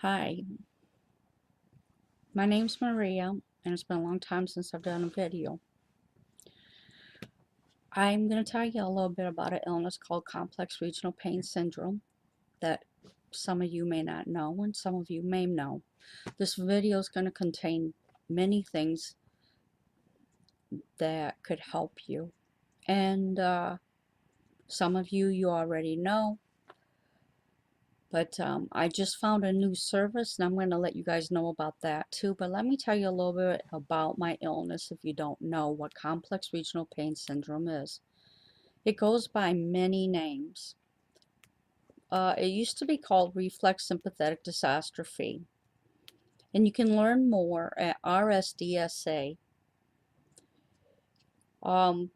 Hi, my name's Maria, and it's been a long time since I've done a video. I'm going to tell you a little bit about an illness called complex regional pain syndrome that some of you may not know and some of you may know. This video is going to contain many things that could help you, and some of you already know. But I just found a new service, and I'm going to let you guys know about that too. But let me tell you a little bit about my illness if you don't know what complex regional pain syndrome is. It goes by many names. It used to be called reflex sympathetic dystrophy, and you can learn more at RSDSA.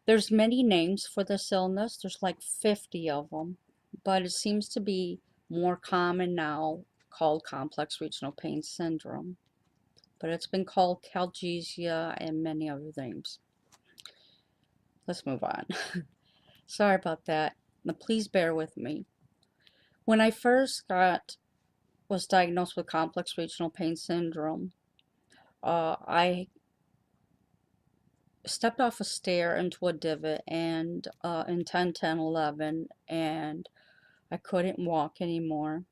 There's many names for this illness. There's like 50 of them, but it seems to be more common now called complex regional pain syndrome. But it's been called calgesia and many other names. Let's move on. Sorry about that. Now, please bear with me. When I first was diagnosed with complex regional pain syndrome, I stepped off a stair into a divot and in 10, 10, 11, and I couldn't walk anymore.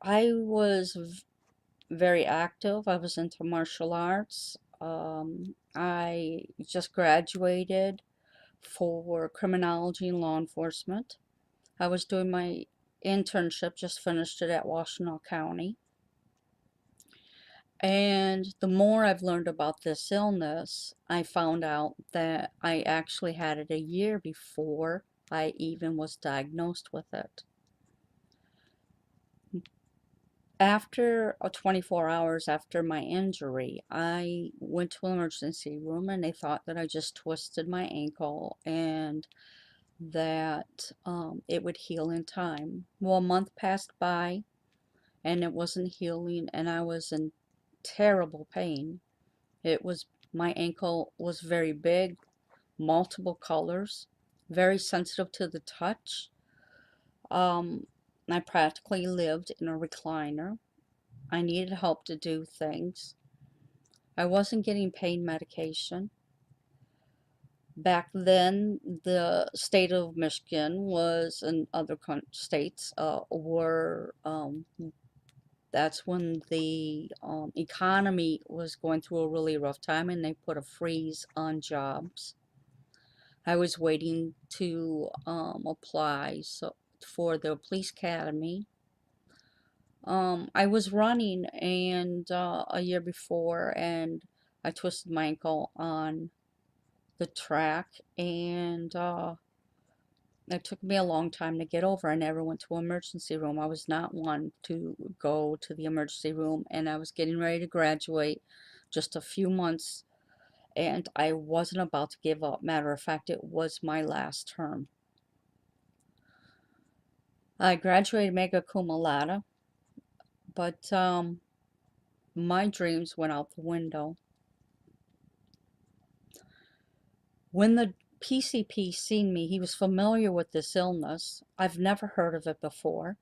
I was very active. I was into martial arts. I just graduated for criminology and law enforcement. I was doing my internship, just finished it at Washtenaw County. And the more I've learned about this illness, I found out that I actually had it a year before I even was diagnosed with it. After 24 hours after my injury, I went to an emergency room and they thought that I just twisted my ankle and that it would heal in time. Well, a month passed by and it wasn't healing, and I was in terrible pain. My ankle was very big, multiple colors, very sensitive to the touch. I practically lived in a recliner. I needed help to do things. I wasn't getting pain medication. Back then, the state of Michigan was, and other states were, that's when the economy was going through a really rough time and they put a freeze on jobs. I was waiting to apply for the police academy. I was running and a year before, and I twisted my ankle on the track, and it took me a long time to get over. I never went to an emergency room. I was not one to go to the emergency room, and I was getting ready to graduate just a few months, and I wasn't about to give up. Matter of fact, it was my last term. I graduated magna cum laude, but my dreams went out the window. When the PCP seen me, he was familiar with this illness. I've never heard of it before.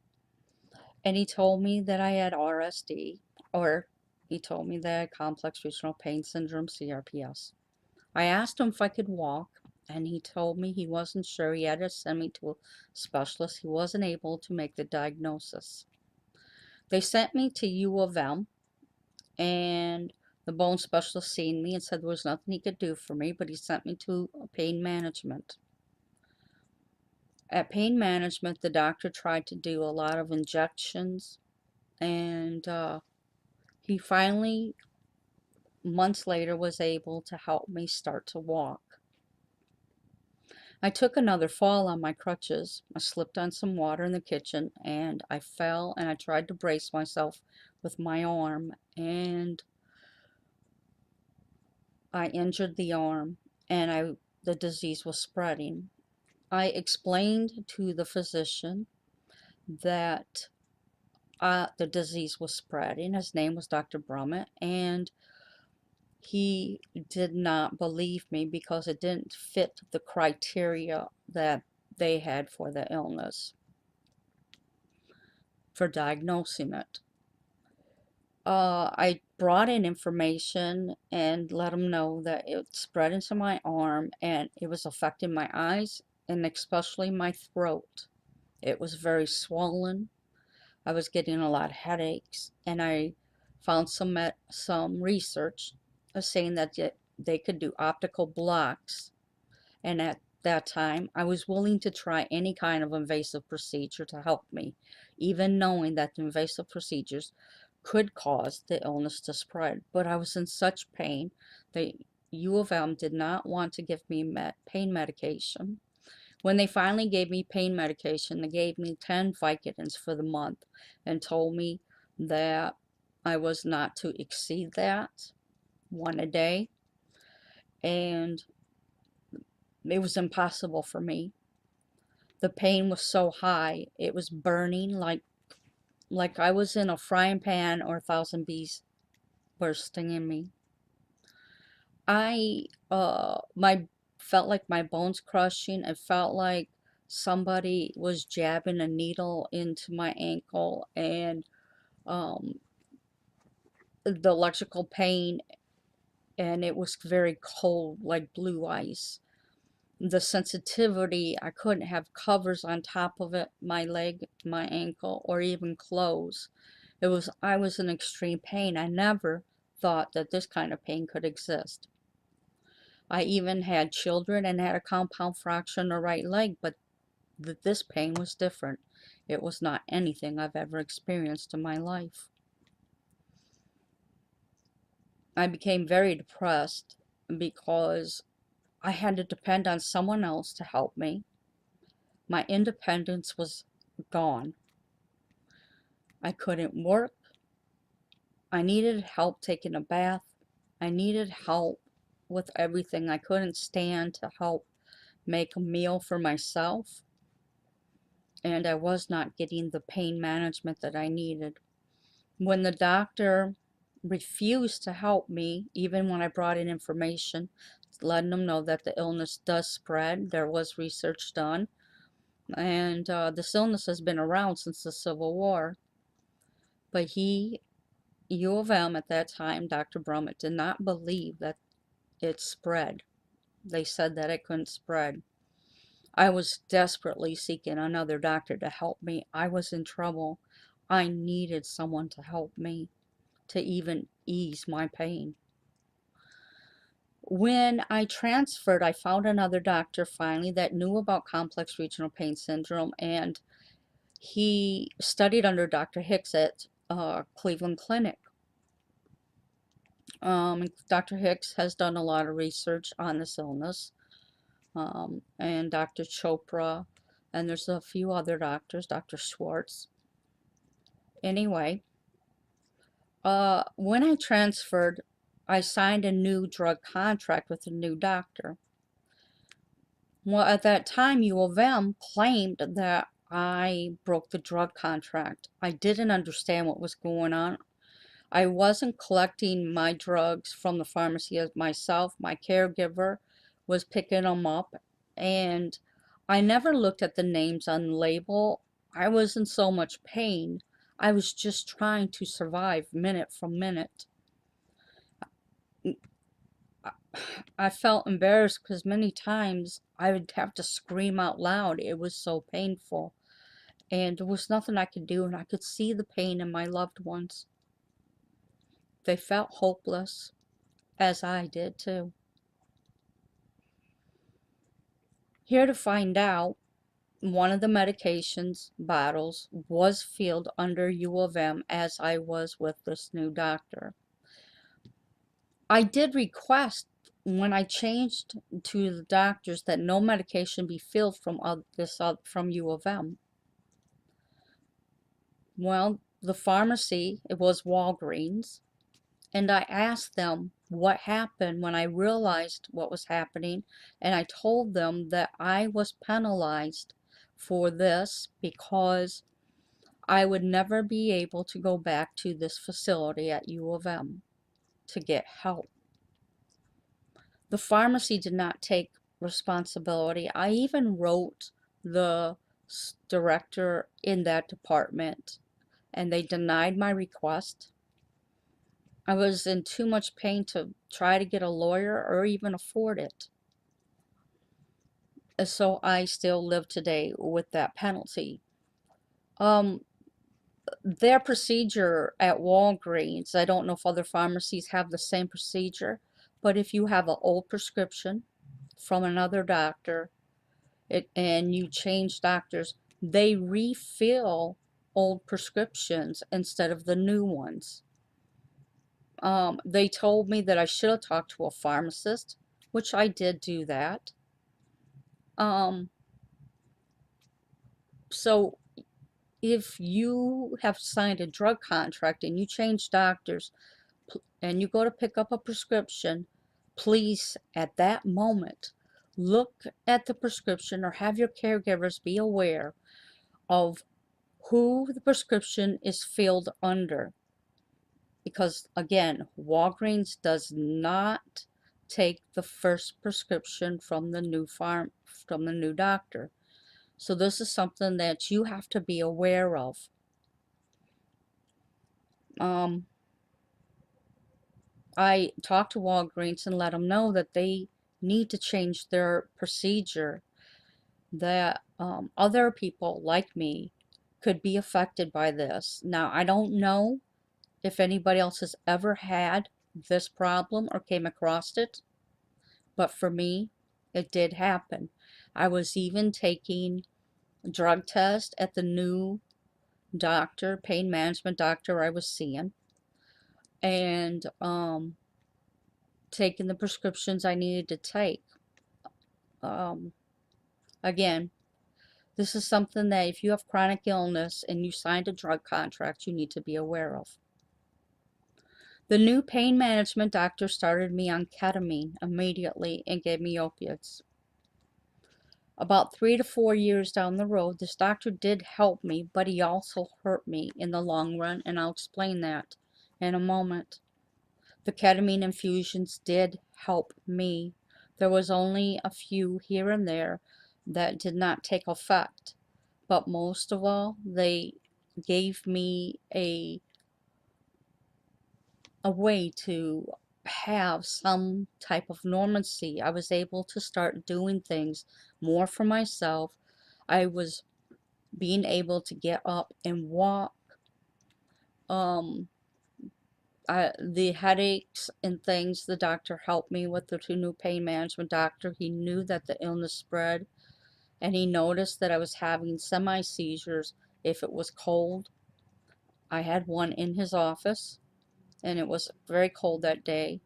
And he told me that I had RSD, or he told me that I had complex regional pain syndrome, CRPS. I asked him if I could walk, and he told me he wasn't sure. He had to send me to a specialist. He wasn't able to make the diagnosis. They sent me to U of M, and the bone specialist seen me and said there was nothing he could do for me, but he sent me to pain management. At pain management, the doctor tried to do a lot of injections, and he finally, months later, was able to help me start to walk. I took another fall on my crutches. I slipped on some water in the kitchen and I fell, and I tried to brace myself with my arm, and I injured the arm, and the disease was spreading. I explained to the physician that the disease was spreading. His name was Dr. Brummett, and he did not believe me because it didn't fit the criteria that they had for the illness. for diagnosing it. I brought in information and let them know that it spread into my arm and it was affecting my eyes and especially my throat. It was very swollen. I was getting a lot of headaches, and I found some research saying that they could do optical blocks. And at that time, I was willing to try any kind of invasive procedure to help me, even knowing that the invasive procedures could cause the illness to spread. But I was in such pain that U of M did not want to give me pain medication. When they finally gave me pain medication, they gave me 10 Vicodins for the month and told me that I was not to exceed that, one a day, and it was impossible for me. The pain was so high, it was burning like I was in a frying pan or 1,000 bees were stinging me. My felt like my bones crushing. It felt like somebody was jabbing a needle into my ankle, and um, the electrical pain, and it was very cold, like blue ice. The sensitivity, I couldn't have covers on top of it, my leg, my ankle, or even clothes. I was in extreme pain. I never thought that this kind of pain could exist. I even had children and had a compound fracture in the right leg, but this pain was different. It was not anything I've ever experienced in my life. I became very depressed because I had to depend on someone else to help me. My independence was gone. I couldn't work. I needed help taking a bath. I needed help with everything. I couldn't stand to help make a meal for myself, and I was not getting the pain management that I needed. When the doctor refused to help me, even when I brought in information, letting them know that the illness does spread, there was research done, and this illness has been around since the Civil War. But U of M at that time, Dr. Brummett, did not believe that it spread. They said that it couldn't spread. I was desperately seeking another doctor to help me. I was in trouble. I needed someone to help me, to even ease my pain. When I transferred, I found another doctor finally that knew about complex regional pain syndrome, and he studied under Dr. Hicks at Cleveland Clinic. Dr. Hicks has done a lot of research on this illness, and Dr. Chopra, and there's a few other doctors, Dr. Schwartz. Anyway, when I transferred, I signed a new drug contract with a new doctor. Well, at that time, U of M claimed that I broke the drug contract. I didn't understand what was going on. I wasn't collecting my drugs from the pharmacy as myself. My caregiver was picking them up, and I never looked at the names on the label. I was in so much pain. I was just trying to survive minute from minute. I felt embarrassed because many times I would have to scream out loud. It was so painful, and there was nothing I could do, and I could see the pain in my loved ones. They felt hopeless, as I did too. Here to find out, one of the medications bottles was filled under U of M as I was with this new doctor. I did request when I changed to the doctors that no medication be filled from U of M. Well, the pharmacy, it was Walgreens, and I asked them what happened when I realized what was happening, and I told them that I was penalized for this because I would never be able to go back to this facility at U of M to get help. The pharmacy did not take responsibility. I even wrote the director in that department and they denied my request. I was in too much pain to try to get a lawyer or even afford it. So I still live today with that penalty. Um, their procedure at Walgreens, I don't know if other pharmacies have the same procedure, but if you have an old prescription from another doctor and you change doctors, they refill old prescriptions instead of the new ones. They told me that I should have talked to a pharmacist, which I did do that. Um, so if you have signed a drug contract and you change doctors and you go to pick up a prescription, please at that moment look at the prescription or have your caregivers be aware of who the prescription is filled under. Because again, Walgreens does not take the first prescription from the new doctor. So this is something that you have to be aware of. I talked to Walgreens and let them know that they need to change their procedure, that other people like me could be affected by this. Now, I don't know if anybody else has ever had this problem or came across it, but for me, it did happen. I was even taking a drug test at the new doctor, pain management doctor I was seeing, and taking the prescriptions I needed to take. Um, Again, this is something that if you have chronic illness and you signed a drug contract, you need to be aware of. The new pain management doctor started me on ketamine immediately and gave me opiates. About 3 to 4 years down the road, this doctor did help me, but he also hurt me in the long run, and I'll explain that in a moment. The ketamine infusions did help me. There was only a few here and there that did not take effect, but most of all, they gave me a way to have some type of normalcy. I was able to start doing things more for myself. I was being able to get up and walk. Um, the headaches and things, the doctor helped me with, the two new pain management doctor. He knew that the illness spread, and he noticed that I was having semi-seizures if it was cold. I had one in his office, and it was very cold that day.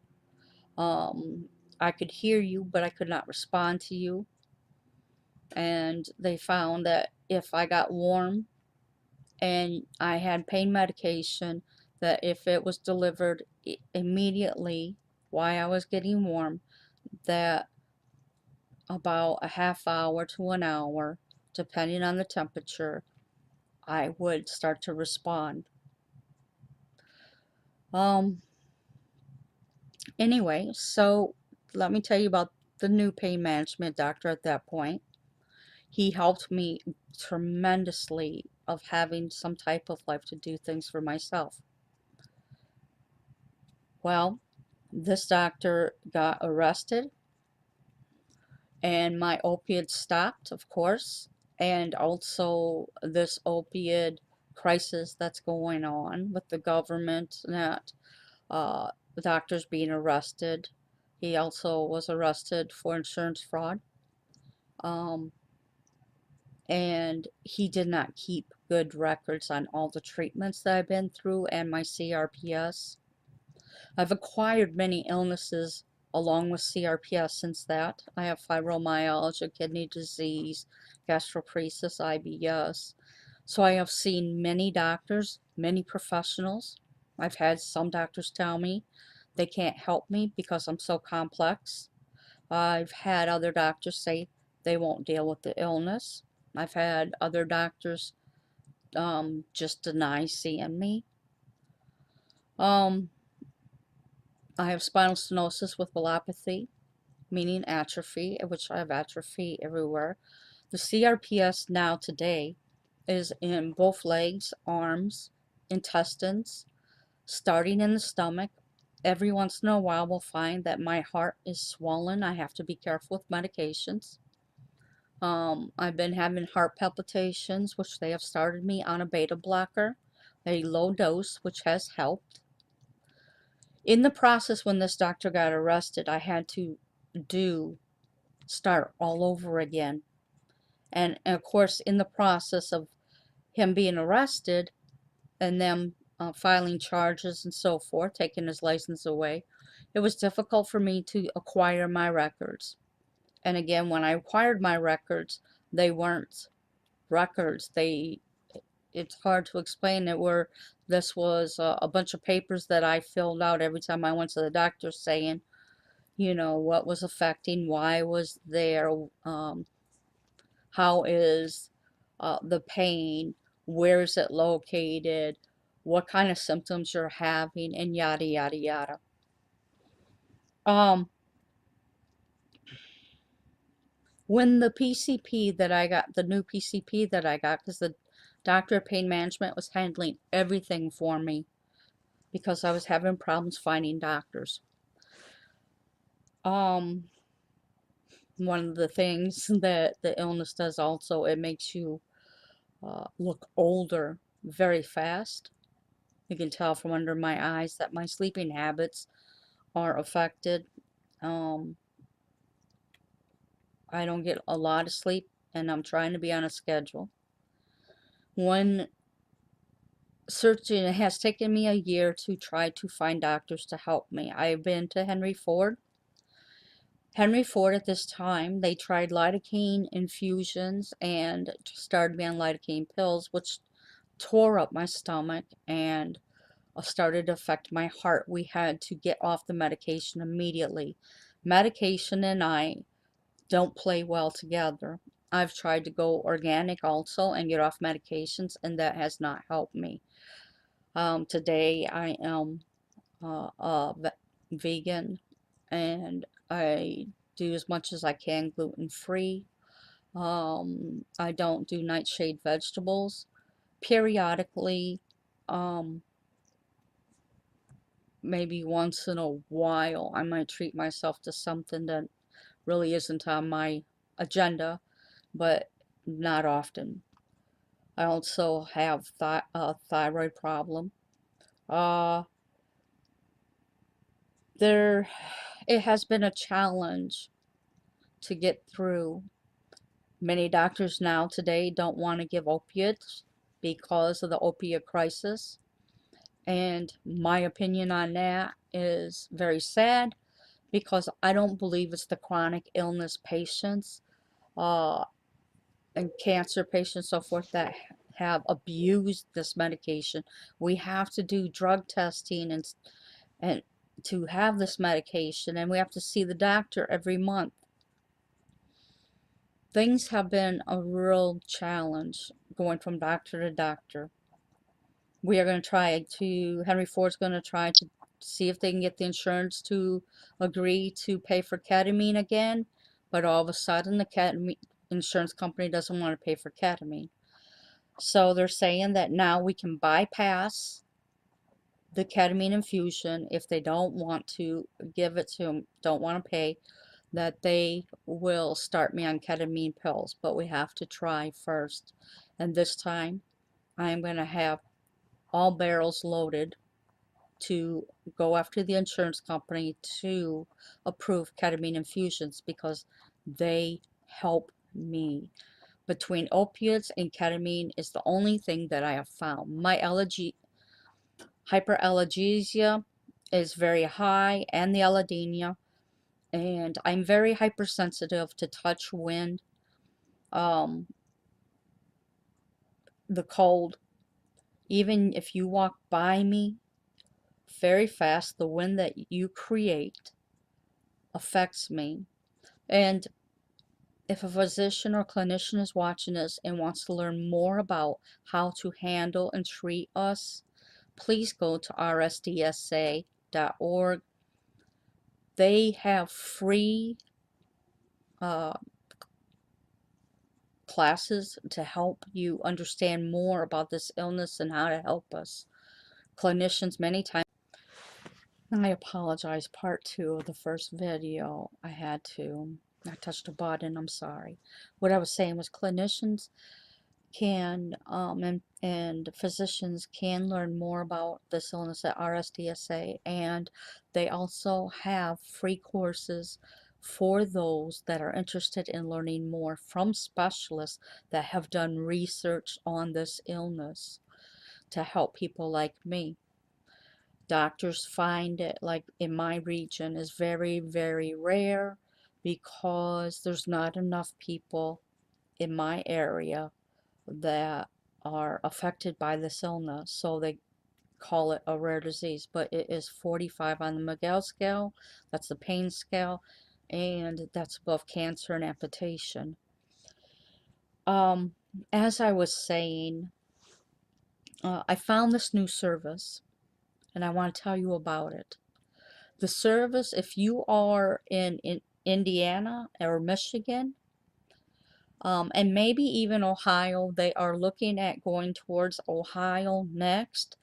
I could hear you, but I could not respond to you. And they found that if I got warm and I had pain medication, that if it was delivered immediately while I was getting warm, that about a half hour to an hour, depending on the temperature, I would start to respond. Anyway, so let me tell you about the new pain management doctor at that point. He helped me tremendously of having some type of life to do things for myself. Well, this doctor got arrested and my opiates stopped, of course, and also this opiate crisis that's going on with the government, that the doctor's being arrested. He also was arrested for insurance fraud. Um, and he did not keep good records on all the treatments that I've been through and my CRPS. I've acquired many illnesses along with CRPS since that. I have fibromyalgia, kidney disease, gastroparesis, IBS. So I have seen many doctors, many professionals. I've had some doctors tell me they can't help me because I'm so complex. I've had other doctors say they won't deal with the illness. I've had other doctors just deny seeing me. Um, I have spinal stenosis with myelopathy, meaning atrophy, which I have atrophy everywhere. The CRPS now today is in both legs, arms, intestines, starting in the stomach. Every once in a while, we'll find that my heart is swollen. I have to be careful with medications. I've been having heart palpitations, which they have started me on a beta blocker, a low dose, which has helped. In the process, when this doctor got arrested, I had to start all over again. And of course, in the process of him being arrested and them filing charges and so forth, taking his license away, it was difficult for me to acquire my records. And again, when I acquired my records, they weren't records. It's hard to explain it, where this was a bunch of papers that I filled out every time I went to the doctor, saying, what was affecting, why was there, how is the pain, where is it located, what kind of symptoms you're having, and yada, yada, yada. When the PCP that I got, the new PCP that I got, because the doctor of pain management was handling everything for me because I was having problems finding doctors. One of the things that the illness does also, it makes you look older very fast. You can tell from under my eyes that my sleeping habits are affected. Um, I don't get a lot of sleep, and I'm trying to be on a schedule. One searching, it has taken me a year to try to find doctors to help me. I've been to Henry Ford. Henry Ford at this time, they tried lidocaine infusions and started me on lidocaine pills, which tore up my stomach and started to affect my heart. We had to get off the medication immediately. Medication and I don't play well together. I've tried to go organic also and get off medications, and that has not helped me. Today I am vegan, and I do as much as I can gluten free. I don't do nightshade vegetables. Periodically, um, maybe once in a while, I might treat myself to something that really isn't on my agenda, but not often. I also have a thyroid problem. Uh, there, it has been a challenge to get through. Many doctors now today don't want to give opiates because of the opiate crisis. And my opinion on that is very sad, because I don't believe it's the chronic illness patients uh, and cancer patients, so forth, that have abused this medication. We have to do drug testing and to have this medication, and we have to see the doctor every month. Things have been a real challenge going from doctor to doctor. We are going to try to, Henry Ford's going to try to see if they can get the insurance to agree to pay for ketamine again, but all of a sudden the ketamine insurance company doesn't want to pay for ketamine. So they're saying that now we can bypass the ketamine infusion if they don't want to give it to them, don't want to pay, that they will start me on ketamine pills, but we have to try first. And this time, I'm going to have all barrels loaded to go after the insurance company to approve ketamine infusions, because they help me. Between opiates and ketamine is the only thing that I have found. My hyperalgesia is very high, and the allodynia, and I'm very hypersensitive to touch, wind, um, the cold. Even if you walk by me very fast, the wind that you create affects me. And if a physician or clinician is watching this and wants to learn more about how to handle and treat us, please go to rsdsa.org. They have free uh, classes to help you understand more about this illness and how to help us. clinicians many times. I apologize, part 2 of the first video. I touched a button, I'm sorry. What I was saying was clinicians can and physicians can learn more about this illness at RSDSA, and they also have free courses for those that are interested in learning more from specialists that have done research on this illness to help people like me. Doctors find it, like in my region, is very, very rare because there's not enough people in my area that are affected by this illness, so they call it a rare disease, but it is 45 on the Miguel scale. That's the pain scale, and that's above cancer and amputation. As I was saying, I found this new service, and I want to tell you about it. The service, if you are in Indiana or Michigan, and maybe even Ohio, they are looking at going towards Ohio next.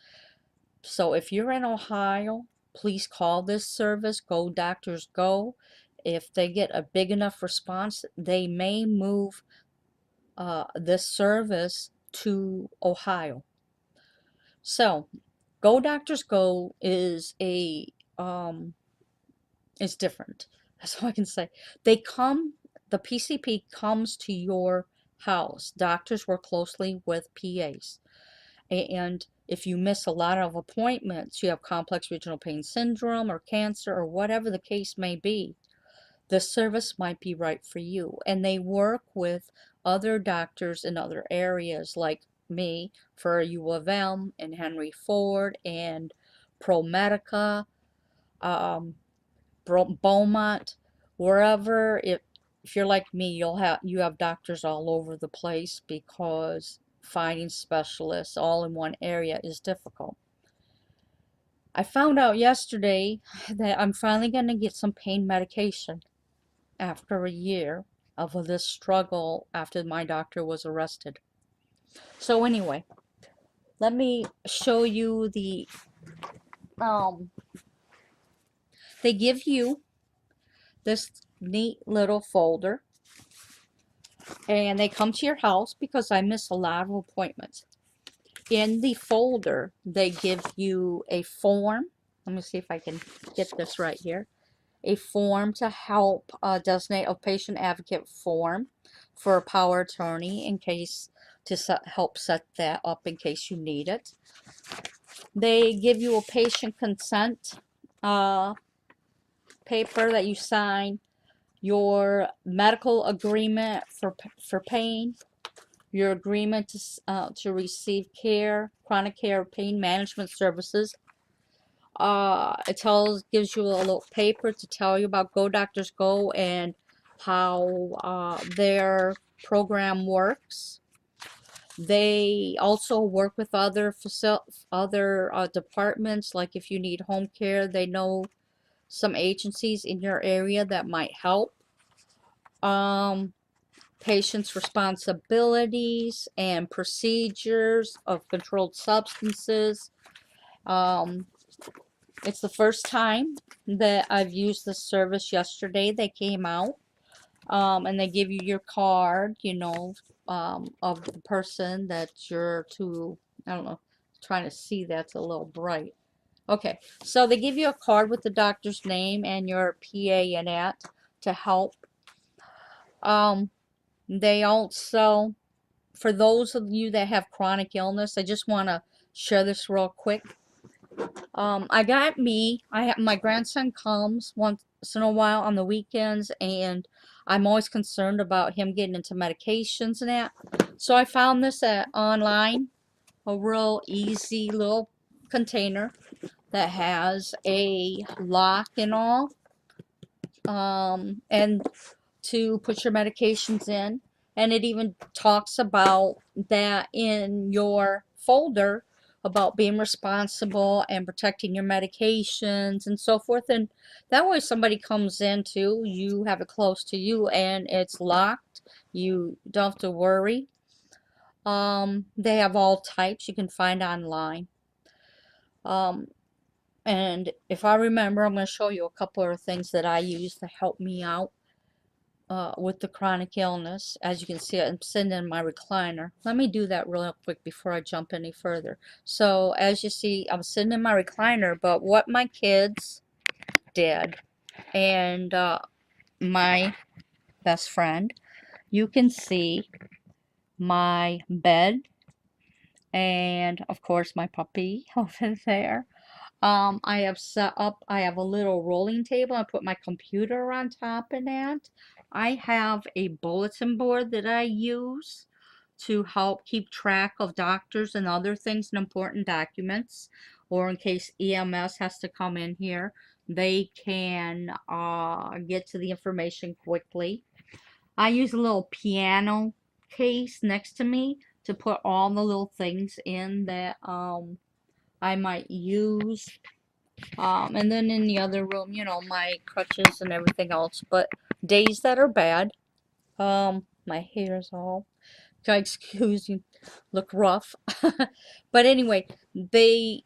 So if you're in Ohio, please call this service, Go Doctors Go. If they get a big enough response, they may move this service to Ohio. So Go Doctors Go is is different. That's all I can say. The PCP comes to your house. Doctors work closely with PAs. And if you miss a lot of appointments, you have complex regional pain syndrome or cancer or whatever the case may be, this service might be right for you. And they work with other doctors in other areas like me for U of M and Henry Ford and ProMedica, Beaumont, wherever. If you're like me, you have doctors all over the place because finding specialists all in one area is difficult. I found out yesterday that I'm finally going to get some pain medication after a year of this struggle after my doctor was arrested. So anyway, let me show you they give you this neat little folder, and they come to your house because I miss a lot of appointments. In the folder, they give you a form. Let me see if I can get this right here. A form to help designate a patient advocate form for a power attorney in case to help set that up in case you need it. They give you a patient consent paper that you sign, your medical agreement for pain, your agreement to receive chronic care pain management services. It gives you a little paper to tell you about Go Doctors Go and how their program works. They also work with other departments, like if you need home care, they know some agencies in your area that might help. Patients' responsibilities and procedures of controlled substances. It's the first time that I've used this service. Yesterday they came out, and they give you your card, of the person that you're to, I don't know, trying to see, that's a little bright. Okay, so they give you a card with the doctor's name and your PA in it to help. They also, for those of you that have chronic illness, I just want to share this real quick. My grandson comes once in a while on the weekends, and I'm always concerned about him getting into medications and that. So I found this online, a real easy little container that has a lock and all, and to put your medications in. And it even talks about that in your folder about being responsible and protecting your medications and so forth. And that way somebody comes into, you have it close to you and it's locked. You don't have to worry. They have all types you can find online. Um, and if I remember, I'm going to show you a couple of things that I use to help me out with the chronic illness. As you can see, I'm sitting in my recliner. Let me do that real quick before I jump any further. So as you see, I'm sitting in my recliner, but what my kids did, and my best friend, you can see my bed, and of course my puppy over there. I have set up, I have a little rolling table. I put my computer on top of that. I have a bulletin board that I use to help keep track of doctors and other things and important documents, or in case EMS has to come in here, they can get to the information quickly. I use a little piano case next to me to put all the little things in that I might use. And then in the other room, you know, my crutches and everything else. But days that are bad, my hair's all, excuse me, look rough. But anyway, they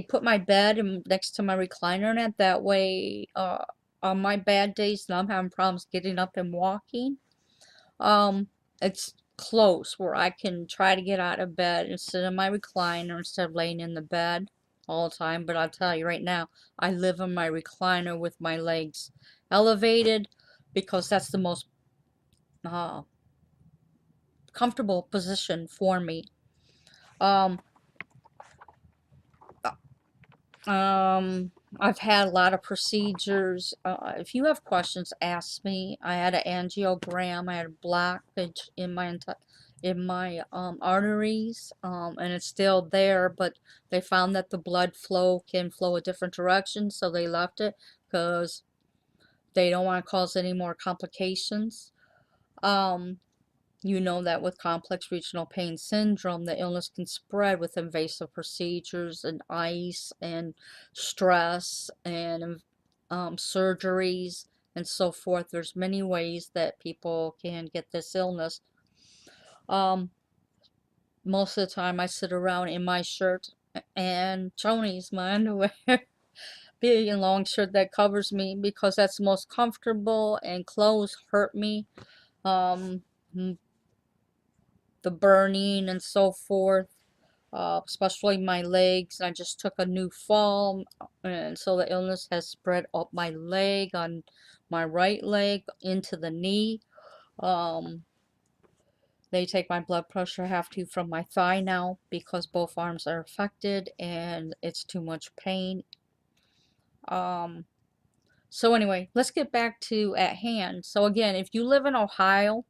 put my bed next to my recliner, and that way, on my bad days and I'm having problems getting up and walking, um, it's close where I can try to get out of bed and sit in my recliner instead of laying in the bed all the time. But I'll tell you right now, I live in my recliner with my legs elevated because that's the most uh, comfortable position for me. Um, Um, I've had a lot of procedures. If you have questions, ask me. I had an angiogram. I had a blockage in my arteries, and it's still there. But they found that the blood flow can flow a different direction, so they left it because they don't want to cause any more complications. Um, you know that with complex regional pain syndrome, the illness can spread with invasive procedures and ice and stress and surgeries and so forth. There's many ways that people can get this illness. Um, Most of the time I sit around in my shirt and chonies, my underwear, big and long shirt that covers me because that's the most comfortable, and clothes hurt me. Um, the burning and so forth, especially my legs. I just took a new fall, and so the illness has spread up my leg, on my right leg, into the knee. Um, they take my blood pressure, have to, from my thigh now because both arms are affected and it's too much pain. Um, so anyway, let's get back to at hand. So again, if you live in Ohio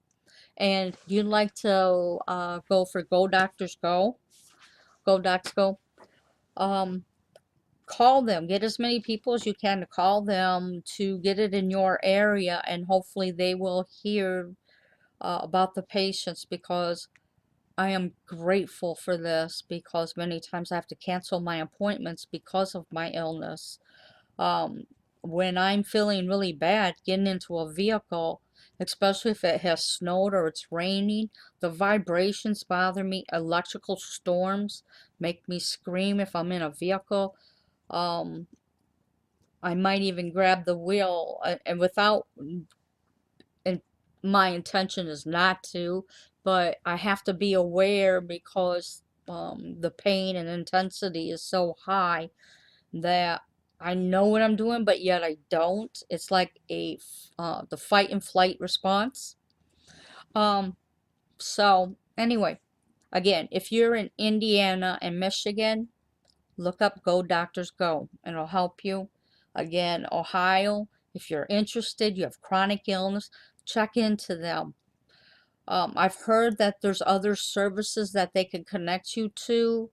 and you'd like to go for Go Doctors Go, Go Docs Go, um, call them. Get as many people as you can to call them to get it in your area, and hopefully they will hear about the patients, because I am grateful for this, because many times I have to cancel my appointments because of my illness. Um, when I'm feeling really bad, getting into a vehicle, especially if it has snowed or it's raining, the vibrations bother me. Electrical storms make me scream if I'm in a vehicle. Um, I might even grab the wheel, and without, and my intention is not to, but I have to be aware because the pain and intensity is so high that I know what I'm doing, but yet I don't. It's like the fight and flight response. Um, so anyway, again, if you're in Indiana and Michigan, look up Go Doctors Go, and it'll help you. Again, Ohio, if you're interested, you have chronic illness, check into them. I've heard that there's other services that they can connect you to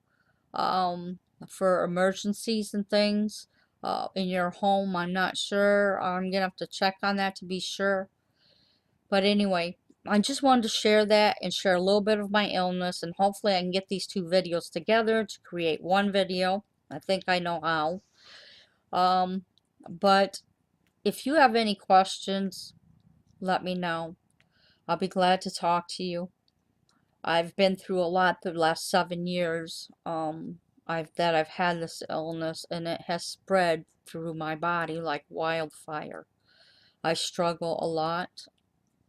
for emergencies and things in your home. I'm not sure. I'm gonna have to check on that to be sure. But anyway, I just wanted to share that and share a little bit of my illness, and hopefully I can get these two videos together to create one video. I think I know how. Um, but if you have any questions, let me know. I'll be glad to talk to you. I've been through a lot the last 7 years. I've had this illness, and it has spread through my body like wildfire. I struggle a lot.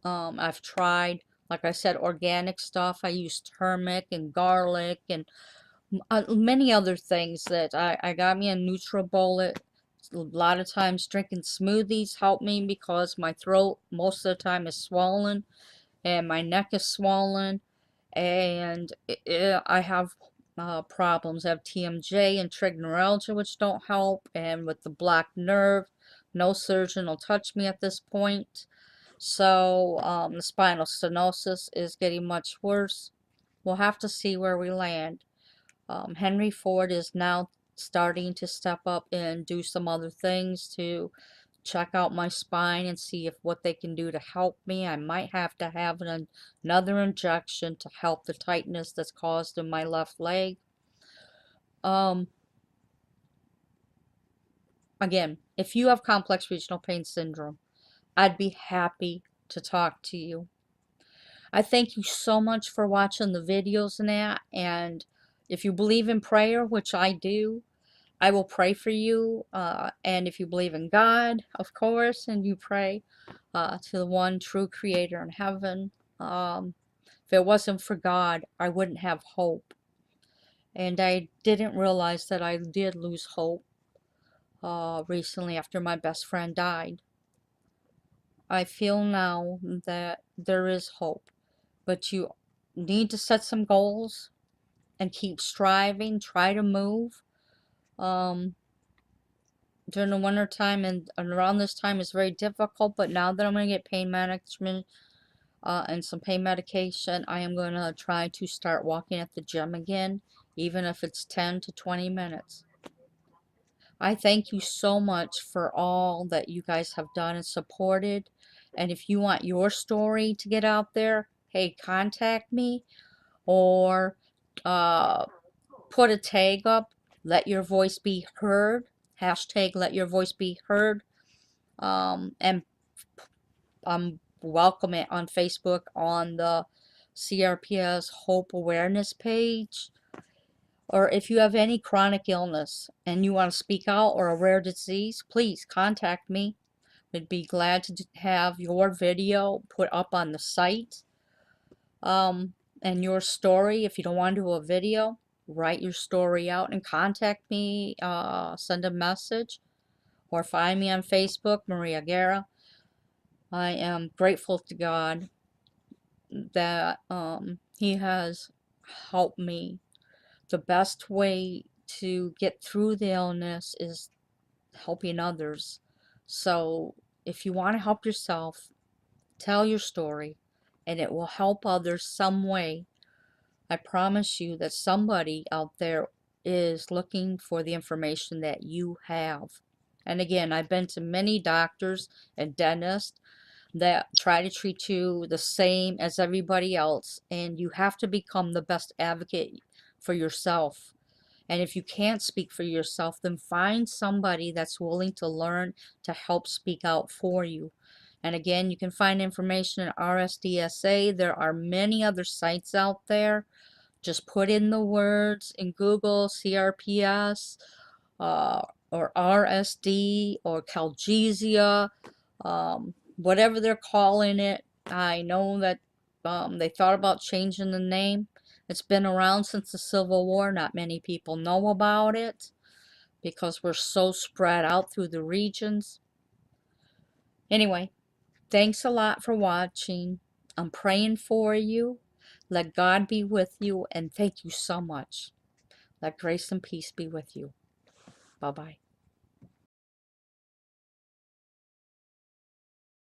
I've tried, like I said, organic stuff. I use turmeric and garlic and many other things that I got me a NutriBullet. A lot of times drinking smoothies help me because my throat most of the time is swollen and my neck is swollen, and I have problems. I have TMJ and trigonoalgia, which don't help, and with the black nerve, no surgeon will touch me at this point. So the spinal stenosis is getting much worse. We'll have to see where we land. Henry Ford is now starting to step up and do some other things to check out my spine and see if what they can do to help me. I might have to have another injection to help the tightness that's caused in my left leg. Again, if you have complex regional pain syndrome, I'd be happy to talk to you. I thank you so much for watching the videos and that, and if you believe in prayer, which I do, I will pray for you, and if you believe in God, of course, and you pray to the one true creator in heaven. If it wasn't for God, I wouldn't have hope. And I didn't realize that I did lose hope recently after my best friend died. I feel now that there is hope, but you need to set some goals and keep striving, try to move. During the winter time and around this time is very difficult, but now that I'm going to get pain management and some pain medication, I am going to try to start walking at the gym again, even if it's 10 to 20 minutes. I thank you so much for all that you guys have done and supported, and if you want your story to get out there, hey, contact me, or put a tag up, let your voice be heard, hashtag let your voice be heard, and welcome it on Facebook on the CRPS Hope Awareness page. Or if you have any chronic illness and you want to speak out, or a rare disease, please contact me. We'd be glad to have your video put up on the site. And your story, if you don't want to do a video, write your story out and contact me, send a message, or find me on Facebook, Maria Guerra. I am grateful to God that He has helped me. The best way to get through the illness is helping others. So if you want to help yourself, tell your story, and it will help others some way. I promise you that somebody out there is looking for the information that you have. And again, I've been to many doctors and dentists that try to treat you the same as everybody else, and you have to become the best advocate for yourself. And if you can't speak for yourself, then find somebody that's willing to learn to help speak out for you. And again, you can find information at RSDSA. There are many other sites out there. Just put in the words in Google, CRPS, or RSD, or Calgesia, whatever they're calling it. I know that they thought about changing the name. It's been around since the Civil War. Not many people know about it because we're so spread out through the regions. Anyway, thanks a lot for watching. I'm praying for you. Let God be with you, and thank you so much. Let grace and peace be with you. Bye-bye.